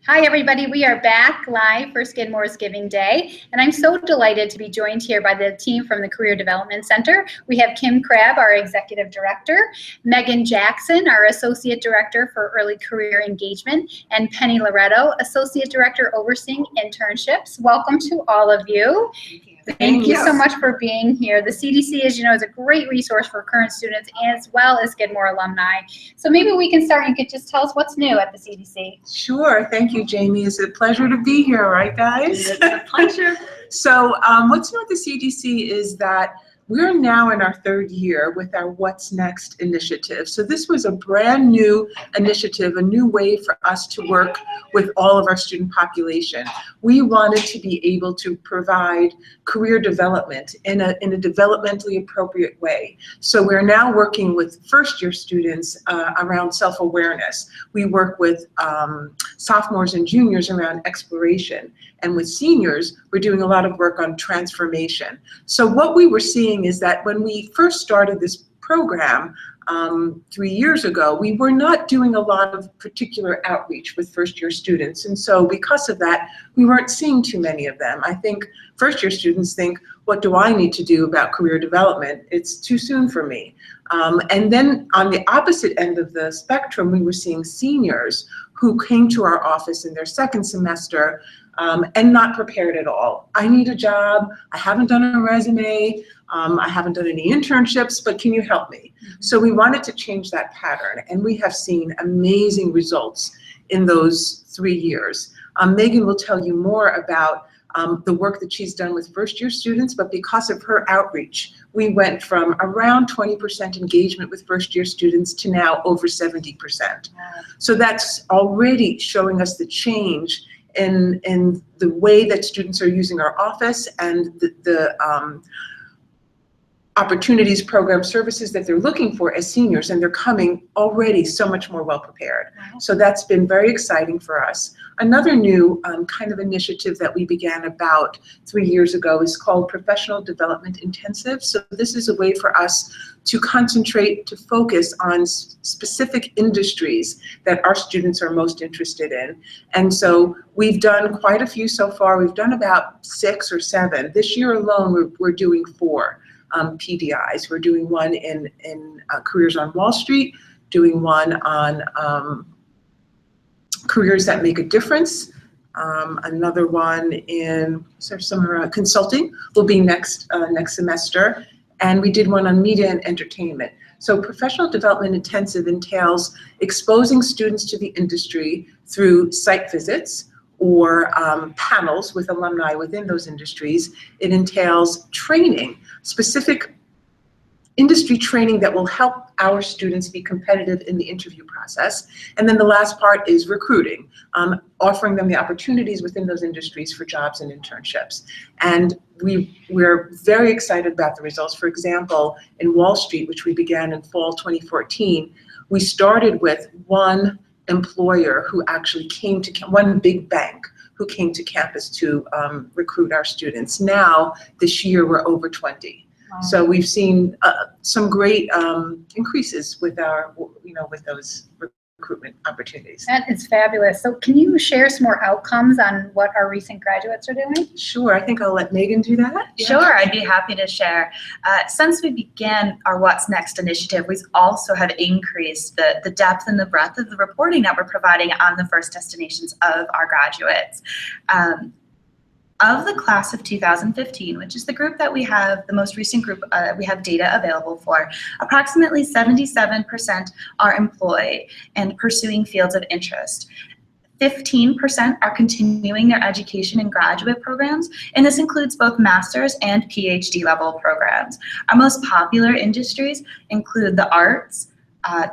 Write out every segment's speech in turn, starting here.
Hi, everybody. We are back live for Skidmore's Giving Day, and I'm so delighted to be joined here by the team from the Career Development Center. We have Kim Crabbe, our Executive Director, Megan Jackson, our Associate Director for Early Career Engagement, and Penny Loretto, Associate Director overseeing internships. Welcome to all of you. Thank you so much for being here. The CDC, as you know, is a great resource for current students as well as Skidmore alumni. So maybe we can start. You could just tell us what's new at the CDC. Sure. Thank you, Jamie. It's a pleasure to be here, right, guys? It's a pleasure. So what's new at the CDC is that we're now in our third year with our What's Next initiative. So this was a brand new initiative, a new way for us to work with all of our student population. We wanted to be able to provide career development in a developmentally appropriate way. So we're now working with first-year students around self-awareness. We work with sophomores and juniors around exploration. And with seniors, we're doing a lot of work on transformation. So what we were seeing is that when we first started this program 3 years ago, we were not doing a lot of particular outreach with first-year students. And so because of that, we weren't seeing too many of them. I think first-year students think, what do I need to do about career development? It's too soon for me. And then on the opposite end of the spectrum, we were seeing seniors who came to our office in their second semester and not prepared at all. I need a job, I haven't done a resume, I haven't done any internships, but can you help me? So we wanted to change that pattern, and we have seen amazing results in those 3 years. Megan will tell you more about the work that she's done with first-year students, but because of her outreach, we went from around 20% engagement with first-year students to now over 70%. So that's already showing us the change in the way that students are using our office and the opportunities, programs, services that they're looking for as seniors, and they're coming already so much more well prepared. Wow. So that's been very exciting for us. Another new kind of initiative that we began about 3 years ago is called Professional Development Intensive. So this is a way for us to concentrate, to focus on specific industries that our students are most interested in. And so we've done quite a few so far. We've done about 6 or 7. This year alone, we're doing 4. PDIs. We're doing one in careers on Wall Street, doing one on careers that make a difference. Another one in summer consulting will be next semester, and we did one on media and entertainment. So professional development intensive entails exposing students to the industry through site visits or panels with alumni within those industries. It entails training, specific industry training that will help our students be competitive in the interview process. And then the last part is recruiting, offering them the opportunities within those industries for jobs and internships. And we're very excited about the results. For example, in Wall Street, which we began in fall 2014, we started with one employer who actually came to, one big bank who came to campus to recruit our students. Now, this year, we're over 20. Wow. So we've seen some great increases with our, with those recruitment opportunities. That is fabulous. So can you share some more outcomes on what our recent graduates are doing? Sure, I think I'll let Megan do that. Yeah. Sure, I'd be happy to share. Since we began our What's Next initiative, we also have increased the depth and the breadth of the reporting that we're providing on the first destinations of our graduates. Of the class of 2015, which is the group that we have, the most recent group we have data available for, approximately 77% are employed and pursuing fields of interest. 15% are continuing their education in graduate programs, and this includes both master's and PhD level programs. Our most popular industries include the arts,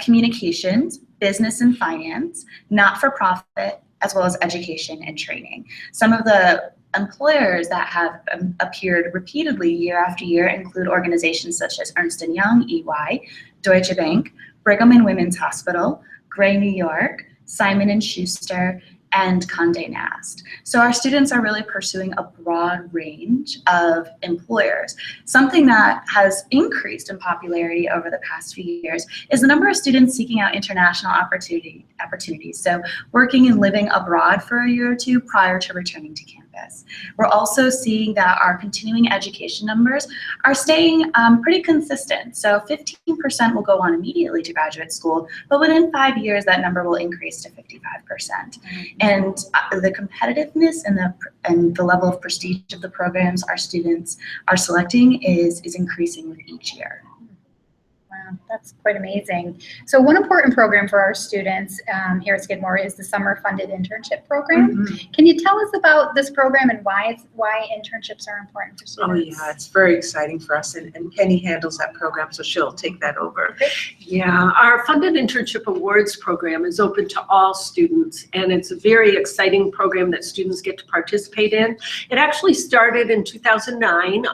communications, business and finance, not-for-profit, as well as education and training. Some of the employers that have appeared repeatedly year after year include organizations such as Ernst & Young, EY, Deutsche Bank, Brigham and Women's Hospital, Gray New York, Simon & Schuster, and Condé Nast. So our students are really pursuing a broad range of employers. Something that has increased in popularity over the past few years is the number of students seeking out international opportunities. So working and living abroad for a year or two prior to returning to campus. We're also seeing that our continuing education numbers are staying pretty consistent. So 15% will go on immediately to graduate school, but within 5 years, that number will increase to 55%. And the competitiveness and the level of prestige of the programs our students are selecting is increasing with each year. Wow, that's quite amazing. So one important program for our students here at Skidmore is the summer funded internship program. Can you tell us about this program and why internships are important for students? Oh yeah, it's very exciting for us, and Penny handles that program, so she'll take that over. Yeah, our funded internship awards program is open to all students, and it's a very exciting program that students get to participate in. It actually started in 2009,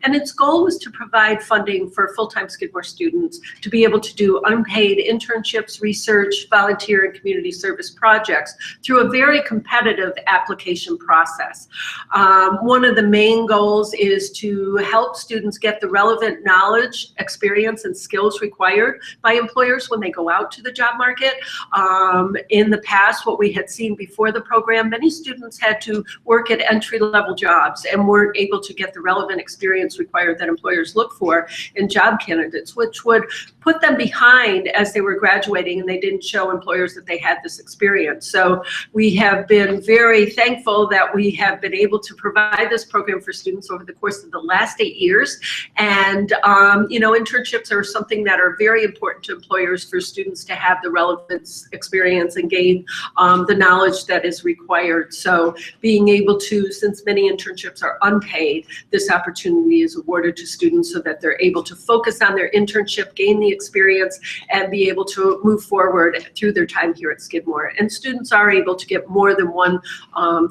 and its goal was to provide funding for full-time Skidmore students to be able to do unpaid internships, research, volunteer, and community service projects through a very competitive application process. One of the main goals is to help students get the relevant knowledge, experience, and skills required by employers when they go out to the job market. In the past, what we had seen before the program, many students had to work at entry-level jobs and weren't able to get the relevant experience required that employers look for in job candidates, which would put them behind as they were graduating, and they didn't show employers that they had this experience. So we have been very thankful that we have been able to provide this program for students over the course of the last 8 years. And you know, internships are something that are very important to employers for students to have the relevant experience and gain the knowledge that is required. So being able to, since many internships are unpaid, this opportunity is awarded to students so that they're able to focus on their internship, gain the experience, and be able to move forward through their time here at Skidmore. And students are able to get more than one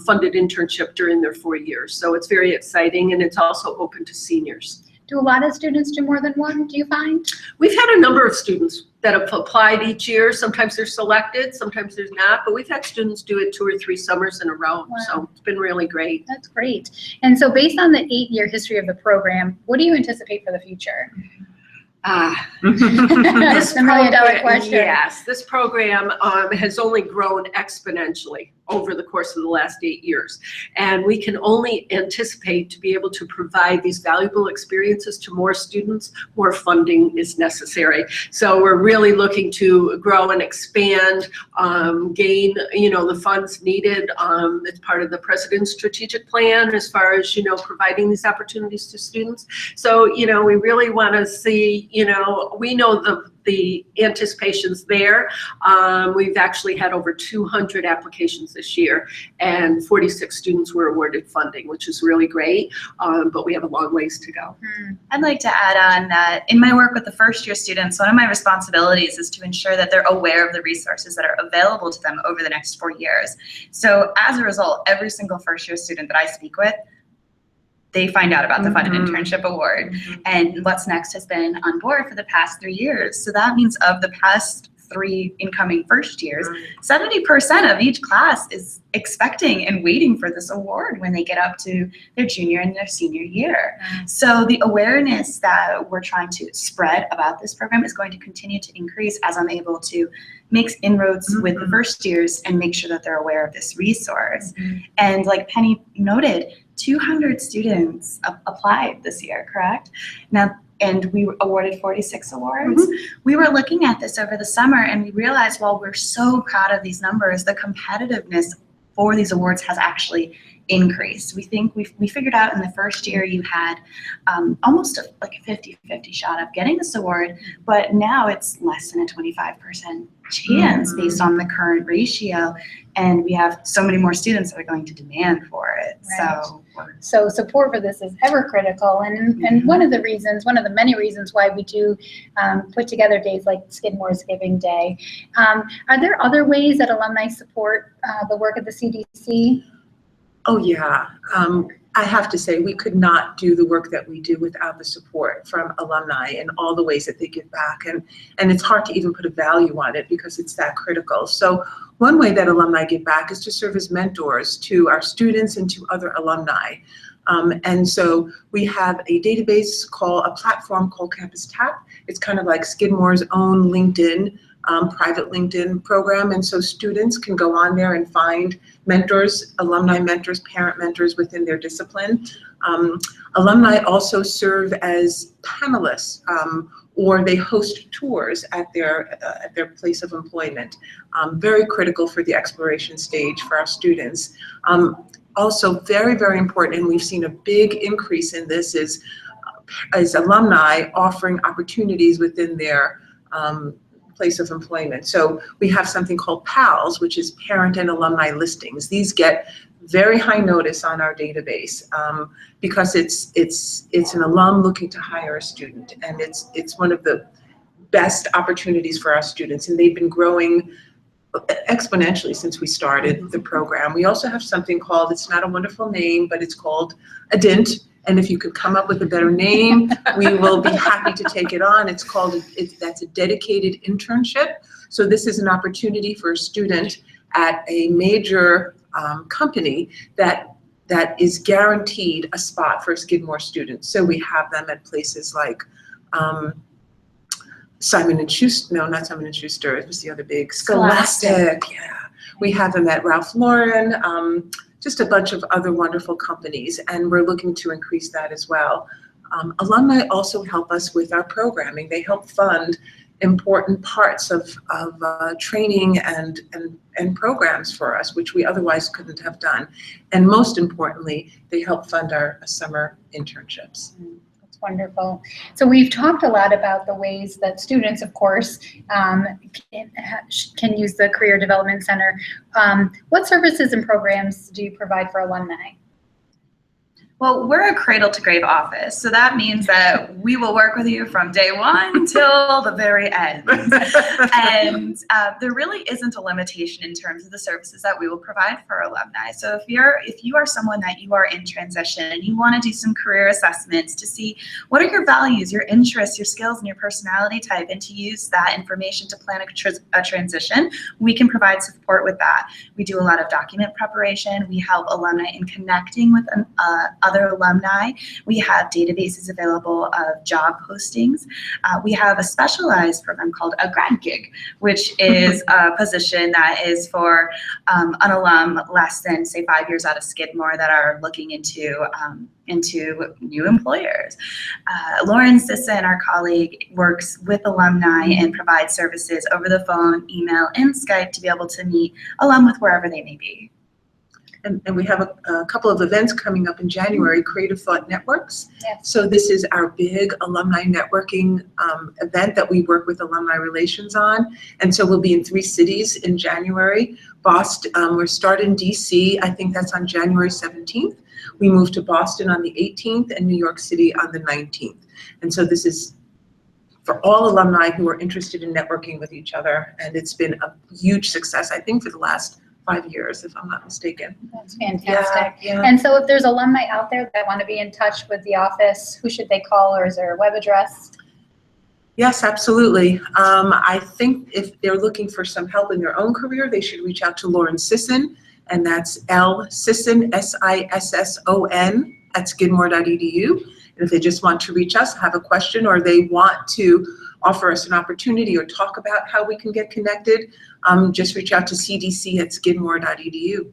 funded internship during their 4 years. So it's very exciting, and it's also open to seniors. Do a lot of students do more than one, do you find? We've had a number of students that have applied each year. Sometimes they're selected, sometimes there's not, but we've had students do it 2 or 3 summers in a row. Wow. So it's been really great. That's great. And so based on the 8-year history of the program, what do you anticipate for the future? This the million-dollar question. Yes, this program has only grown exponentially over the course of the last 8 years. And we can only anticipate to be able to provide these valuable experiences to more students. More funding is necessary. So we're really looking to grow and expand, gain, you know, the funds needed. It's part of the President's strategic plan as far as, you know, providing these opportunities to students. So, you know, we really want to see, you know, we know the anticipation's there. We've actually had over 200 applications this year, and 46 students were awarded funding, which is really great, but we have a long ways to go. I'd like to add on that in my work with the first-year students, one of my responsibilities is to ensure that they're aware of the resources that are available to them over the next 4 years. So as a result, every single first-year student that I speak with, they find out about the Funded Internship Award. And What's Next has been on board for the past 3 years. So that means of the past 3 incoming first years, 70% of each class is expecting and waiting for this award when they get up to their junior and their senior year. So the awareness that we're trying to spread about this program is going to continue to increase as I'm able to make inroads with the first years and make sure that they're aware of this resource. And like Penny noted, 200 students applied this year, correct? Now, and we were awarded 46 awards. We were looking at this over the summer and we realized while we're so proud of these numbers, the competitiveness for these awards has actually increased. We think we figured out in the first year you had almost like a 50-50 shot of getting this award, but now it's less than a 25% chance based on the current ratio, and we have so many more students that are going to demand for it. Right. So support for this is ever critical, and one of the many reasons why we do put together days like Skidmore's Giving Day. Are there other ways that alumni support the work of the CDC? Oh yeah, I have to say, we could not do the work that we do without the support from alumni and all the ways that they give back. And it's hard to even put a value on it because it's that critical. So one way that alumni give back is to serve as mentors to our students and to other alumni. And so we have a database a platform called Campus Tap. It's kind of like Skidmore's own LinkedIn, private LinkedIn program. And so students can go on there and find mentors, alumni mentors, parent mentors within their discipline. Alumni also serve as panelists, or they host tours at their place of employment. Very critical for the exploration stage for our students. Also very, very important, and we've seen a big increase in this, is alumni offering opportunities within their place of employment. So we have something called PALs, which is parent and alumni listings. These get very high notice on our database because it's an alum looking to hire a student, and it's one of the best opportunities for our students, and they've been growing exponentially since we started the program. We also have something called, it's not a wonderful name, but it's called a DINT. And if you could come up with a better name, we will be happy to take it on. It's called, that's a dedicated internship. So this is an opportunity for a student at a major company that is guaranteed a spot for a Skidmore student. So we have them at places like Simon & Schuster, no, not Simon & Schuster, it was the other big, Scholastic, yeah. We have them at Ralph Lauren, just a bunch of other wonderful companies, and we're looking to increase that as well. Alumni also help us with our programming. They help fund important parts of training and programs for us, which we otherwise couldn't have done. And most importantly, they help fund our summer internships. Wonderful. So we've talked a lot about the ways that students, of course, can use the Career Development Center. What services and programs do you provide for alumni? Well, we're a cradle to grave office, so that means that we will work with you from day one till the very end. And there really isn't a limitation in terms of the services that we will provide for alumni. So if you are someone that you are in transition and you want to do some career assessments to see what are your values, your interests, your skills, and your personality type, and to use that information to plan a transition, we can provide support with that. We do a lot of document preparation. We help alumni in connecting with other alumni. We have databases available of job postings. We have a specialized program called a grad gig, which is a position that is for an alum less than, say, 5 years out of Skidmore that are looking into new employers. Lauren Sisson, our colleague, works with alumni and provides services over the phone, email, and Skype to be able to meet alum with wherever they may be. And we have a couple of events coming up in January, Creative Thought Networks. Yes. So this is our big alumni networking event that we work with alumni relations on. And so we'll be in 3 cities in January. Boston, we're starting in DC, I think that's on January 17th. We move to Boston on the 18th and New York City on the 19th. And so this is for all alumni who are interested in networking with each other. And it's been a huge success, I think, for the last 5 years, if I'm not mistaken. That's fantastic. Yeah. And so if there's alumni out there that want to be in touch with the office, who should they call, or is there a web address? Yes, absolutely. I think if they're looking for some help in their own career, they should reach out to Lauren Sisson, and that's L Sisson, SISSON, at skidmore.edu. And if they just want to reach us, have a question, or they want to offer us an opportunity or talk about how we can get connected, just reach out to cdc@skidmore.edu.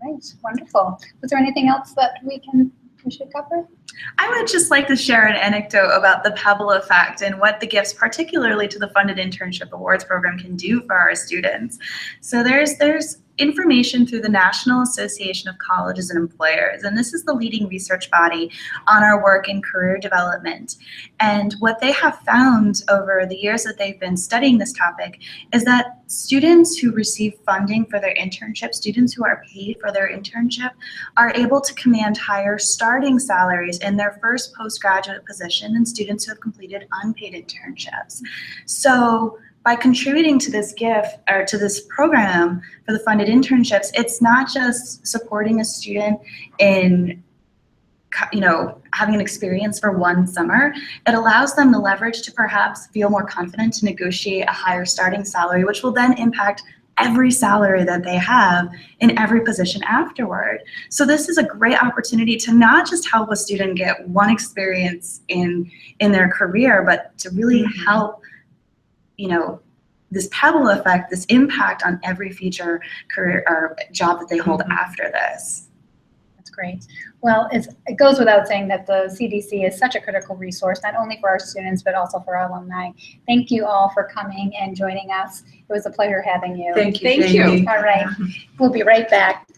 Right, wonderful. Was there anything else that we should cover? I would just like to share an anecdote about the Pebble effect and what the gifts, particularly to the Funded Internship Awards program, can do for our students. So there's information through the National Association of Colleges and Employers, and this is the leading research body on our work in career development. And what they have found over the years that they've been studying this topic is that students who receive funding for their internship, students who are paid for their internship, are able to command higher starting salaries in their first postgraduate position than students who have completed unpaid internships. So by contributing to this gift, or to this program for the funded internships, it's not just supporting a student in having an experience for one summer, it allows them the leverage to perhaps feel more confident to negotiate a higher starting salary, which will then impact every salary that they have in every position afterward. So this is a great opportunity to not just help a student get one experience in their career, but to really help, this pebble effect, this impact on every future career or job that they hold after this. That's great. Well, it goes without saying that the CDC is such a critical resource, not only for our students, but also for our alumni. Thank you all for coming and joining us. It was a pleasure having you. Thank you, Thank Jamie. you. All right. We'll be right back.